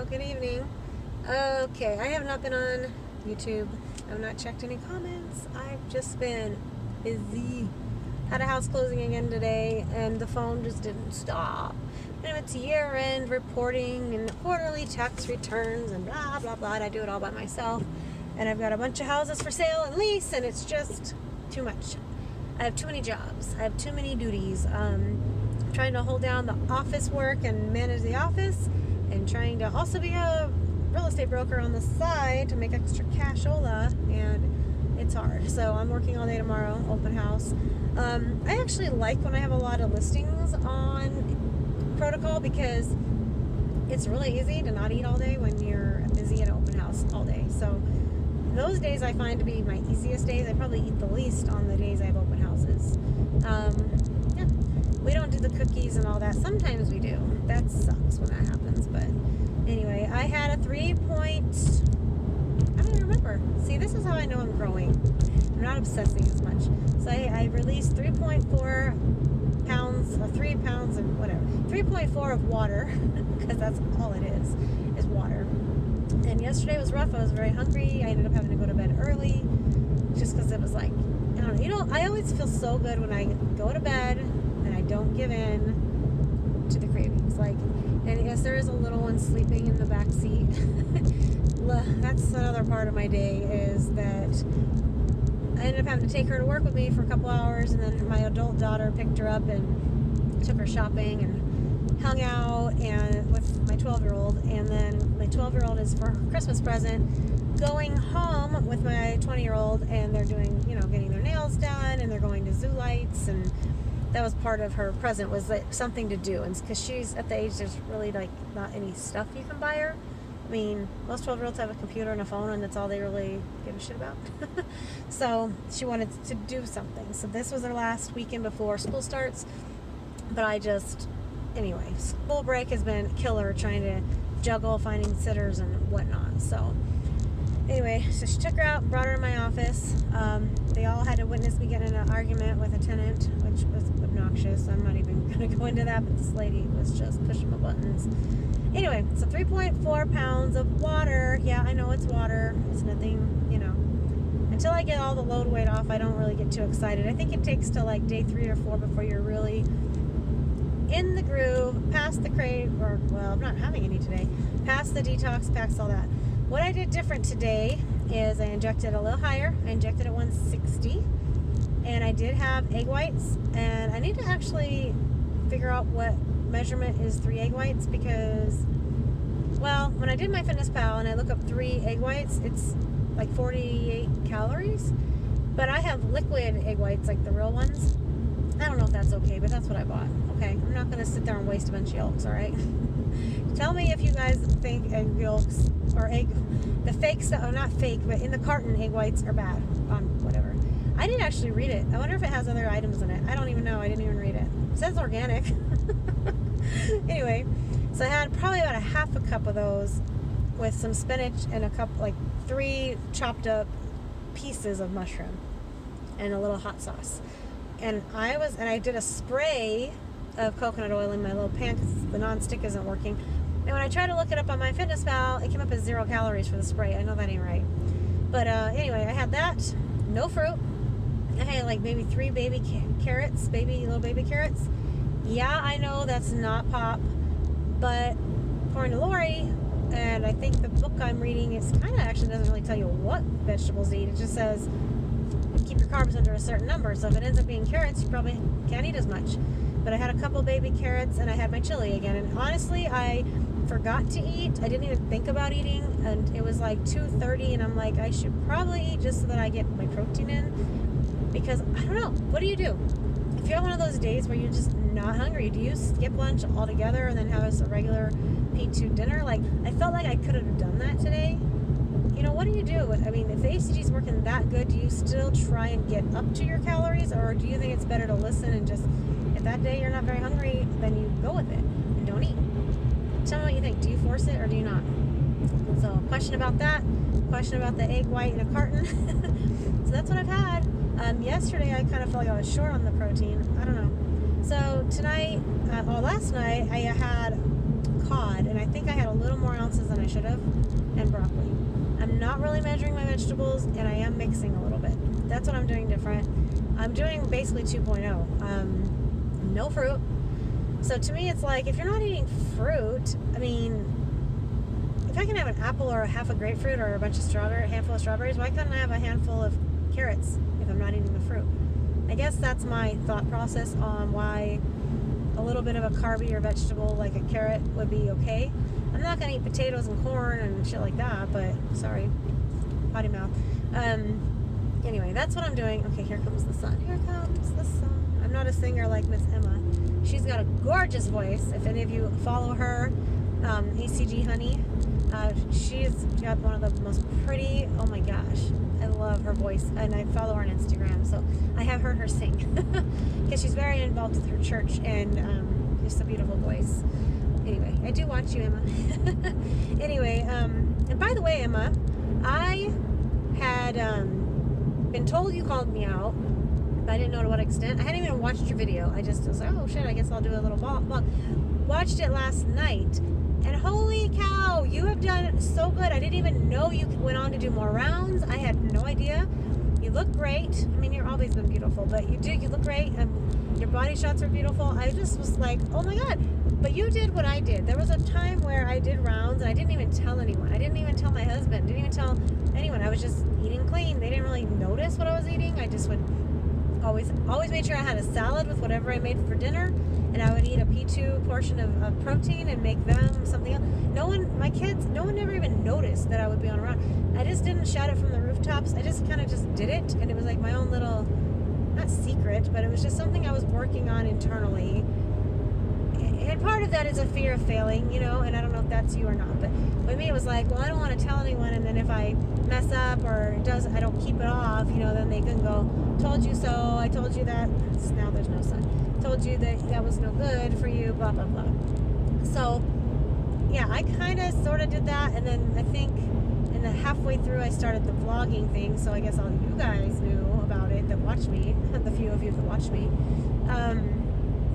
Hello, good evening. Okay, I have not been on YouTube. I've not checked any comments. I've just been busy. Had a house closing again today, and the phone just didn't stop. And it's year-end reporting and quarterly tax returns and blah, blah, blah. And I do it all by myself. And I've got a bunch of houses for sale and lease, and it's just too much. I have too many jobs. I have too many duties. Trying to hold down the office work and manage the office, and trying to also be a real estate broker on the side to make extra cashola, and it's hard. So I'm working all day tomorrow, open house. I actually like when I have a lot of listings on Protocol, because it's really easy to not eat all day when you're busy at an open house all day. So those days I find to be my easiest days. I probably eat the least on the days I have open houses. Yeah. We don't do the cookies and all that. Sometimes we do. That sucks when that happens. But anyway, I had a I don't even remember. See, this is how I know I'm growing. I'm not obsessing as much. So I released 3.4 pounds, 3 pounds of whatever. 3.4 of water, because that's all it is water. And yesterday was rough. I was very hungry. I ended up having to go to bed early, just because it was like, I don't know. You know, I always feel so good when I go to bed and I don't give in to the cravings. Like, and yes, there is a little one sleeping in the back seat. That's another part of my day, is that I ended up having to take her to work with me for a couple hours, and then my adult daughter picked her up and took her shopping and hung out and with my 12-year-old. And then my 12-year-old is, for her Christmas present, going home with my 20-year-old, and they're doing, getting their nails done, and they're going to zoo lights, and that was part of her present, was like something to do. And because she's at the age, there's really like not any stuff you can buy her. I mean, most 12-year-olds have a computer and a phone, and that's all they really give a shit about. So she wanted to do something. So this was her last weekend before school starts. But anyway, school break has been killer, trying to juggle finding sitters and whatnot. So anyway, so she took her out and brought her in my office. They all had to witness me getting in an argument with a tenant, which was obnoxious. I'm not even going to go into that, but this lady was just pushing my buttons. Anyway, so 3.4 pounds of water. Yeah, I know it's water. It's nothing, Until I get all the load weight off, I don't really get too excited. I think it takes till like day 3 or 4 before you're really in the groove, past the crave, or, well, I'm not having any today, past the detox packs, all that. What I did different today is I injected a little higher. I injected at 160, and I did have egg whites, and I need to actually figure out what measurement is 3 egg whites, because, well, when I did my Fitness Pal and I look up 3 egg whites, it's like 48 calories, but I have liquid egg whites, like the real ones. I don't know if that's okay, but that's what I bought. Okay, I'm not going to sit there and waste a bunch of yolks, all right? Tell me if you guys think egg yolks or the fake stuff, or not fake, but in the carton egg whites are bad on whatever. I didn't actually read it. I wonder if it has other items in it. I don't even know. I didn't even read it. It says organic. Anyway, so I had probably about a half a cup of those with some spinach and a cup, like 3 chopped up pieces of mushroom and a little hot sauce. And I did a spray of coconut oil in my little pan, because the non-stick isn't working. And when I tried to look it up on my Fitness Pal, it came up as 0 calories for the spray. I know that ain't right. But anyway, I had that. No fruit. I had like maybe 3 baby carrots, little baby carrots. Yeah, I know that's not pop, but according to Lori, and I think the book I'm reading, it's kind of actually doesn't really tell you what vegetables to eat. It just says keep your carbs under a certain number. So if it ends up being carrots, you probably can't eat as much. But I had a couple baby carrots, and I had my chili again. And honestly, I forgot to eat. I didn't even think about eating, and it was like 2:30, and I'm like, I should probably eat just so that I get my protein in, because I don't know. What do you do if you have one of those days where you're just not hungry? Do you skip lunch altogether and then have us a regular P2 dinner? Like, I felt like I could have done that today. What do you do? I mean, if the ACG is working that good, do you still try and get up to your calories, or do you think it's better to listen and just, if that day you're not very hungry, then you go with it and don't eat? Tell me what you think. Do you force it or do you not? So, question about that. Question about the egg white in a carton. So that's what I've had. Yesterday I kind of felt like I was short on the protein. I don't know. So last night I had cod, and I think I had a little more ounces than I I should have, and broccoli. I'm not really measuring my vegetables, and I am mixing a little bit. That's what I'm doing different. I'm doing basically 2.0. No fruit. So to me, it's like, if you're not eating fruit, I mean, if I can have an apple or a half a grapefruit or a handful of strawberries, why couldn't I have a handful of carrots if I'm not eating the fruit? I guess that's my thought process on why a little bit of a carby or vegetable like a carrot would be okay. I'm not going to eat potatoes and corn and shit like that, but sorry, potty mouth. Anyway, that's what I'm doing. Okay, here comes the sun. Here comes the sun. I'm not a singer like Miss Emma. She's got a gorgeous voice. If any of you follow her, ACG Honey, she's got one of the most pretty, oh my gosh, I love her voice, and I follow her on Instagram, so I have heard her sing, because she's very involved with her church, and just a beautiful voice. Anyway, I do watch you, Emma. Anyway, and by the way, Emma, I had been told you called me out, but I didn't know to what extent. I hadn't even watched your video. I just was like, oh shit, I guess I'll do a little vlog. Watched it last night, and holy cow, you have done so good. I didn't even know you went on to do more rounds. I had no idea. You look great. I mean, you've always been beautiful, but you look great, and your body shots are beautiful. I just was like, oh my God. But you did what I did. There was a time where I did rounds, and I didn't even tell anyone. I didn't even tell my husband. Didn't even tell anyone. I was just eating clean. They didn't really notice what I was eating. I just would always made sure I had a salad with whatever I made for dinner, and I would eat a P2 portion of protein and make them something else. No one never even noticed that I would be on a run. I just didn't shout it from the rooftops. I just kind of just did it, and it was like my own little, not secret, but it was just something I was working on internally. And part of that is a fear of failing, and I don't know if that's you or not, but with me it was like, well, I don't want to tell anyone, and then if I mess up or I don't keep it off, then they can go, told you so, I told you that, now there's no sun, told you that was no good for you, blah, blah, blah. So, yeah, I kind of sort of did that, and then I think in the halfway through I started the vlogging thing, so I guess all you guys knew about it that watched me, the few of you that watched me.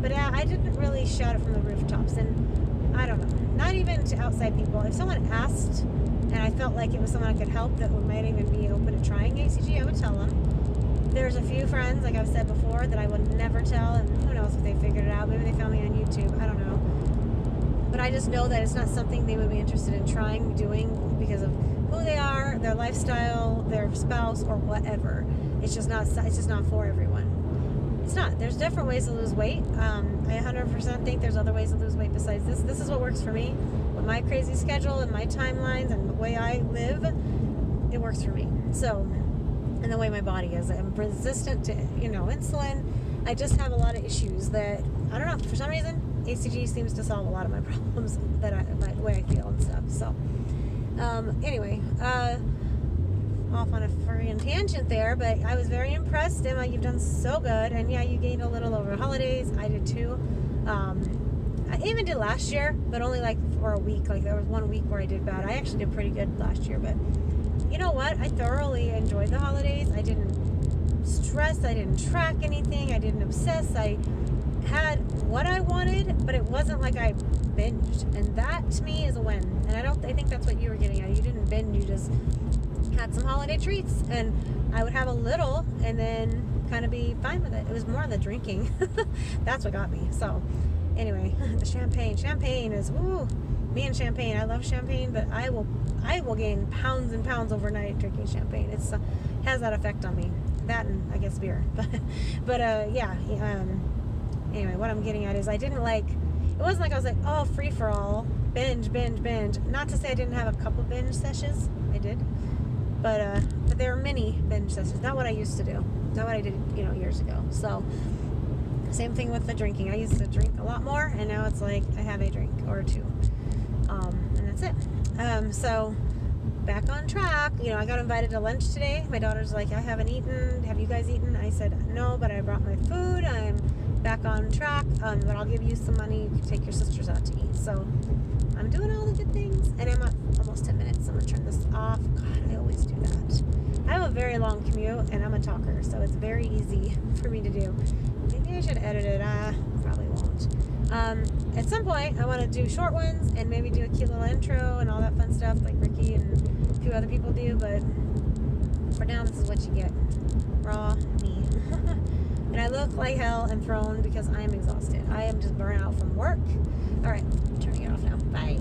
But I didn't really shout it from the rooftops, and I don't know, not even to outside people. If someone asked and I felt like it was someone I could help that might even be open to trying ACG, I would tell them. There's a few friends, like I've said before, that I would never tell, and who knows if they figured it out. Maybe they found me on YouTube, I don't know. But I just know that it's not something they would be interested in doing because of who they are, their lifestyle, their spouse, or whatever. It's just not for everyone. It's not. There's different ways to lose weight. I 100% think there's other ways to lose weight besides this. This is what works for me. With my crazy schedule and my timelines and the way I live, it works for me. So, and the way my body is. I'm resistant to, insulin. I just have a lot of issues that, I don't know, for some reason, ACG seems to solve a lot of my problems, the way I feel and stuff. So, anyway, off on a freaking tangent there, but I was very impressed. Emma, you've done so good, and yeah, you gained a little over holidays. I did too. I even did last year, but only like for a week. Like there was 1 week where I did bad. I actually did pretty good last year, but you know what? I thoroughly enjoyed the holidays. I didn't stress. I didn't track anything. I didn't obsess. I had what I wanted, but it wasn't like I binged, and that to me is a win. And I think that's what you were getting at. You didn't binge. You just had some holiday treats, and I would have a little and then kind of be fine with it. It was more the drinking. That's what got me. So anyway, the champagne is me and champagne. I love champagne, but I will gain pounds and pounds overnight drinking champagne. It's has that effect on me. That and I guess beer. but yeah. Anyway, what I'm getting at is I didn't like. It wasn't like I was like, oh, free for all, binge. Not to say I didn't have a couple binge sessions. I did. But there are many binge sessions. Not what I used to do. Not what I did, years ago. So, same thing with the drinking. I used to drink a lot more, and now it's like I have a drink or two. And that's it. So, back on track. I got invited to lunch today. My daughter's like, I haven't eaten. Have you guys eaten? I said, no, but I brought my food. I'm back on track. But I'll give you some money. You can take your sisters out to eat. So, I'm doing all the good things, and I'm at almost 10 minutes. I'm going to turn this off. God, I always do that. I have a very long commute, and I'm a talker, so it's very easy for me to do. Maybe I should edit it. Probably won't. At some point, I want to do short ones and maybe do a cute little intro and all that fun stuff like Ricky and a few other people do. But for now, this is what you get. Raw me. And I look like hell and thrown because I am exhausted. I am just burnt out from work. All right, I'm turning it off now. Bye.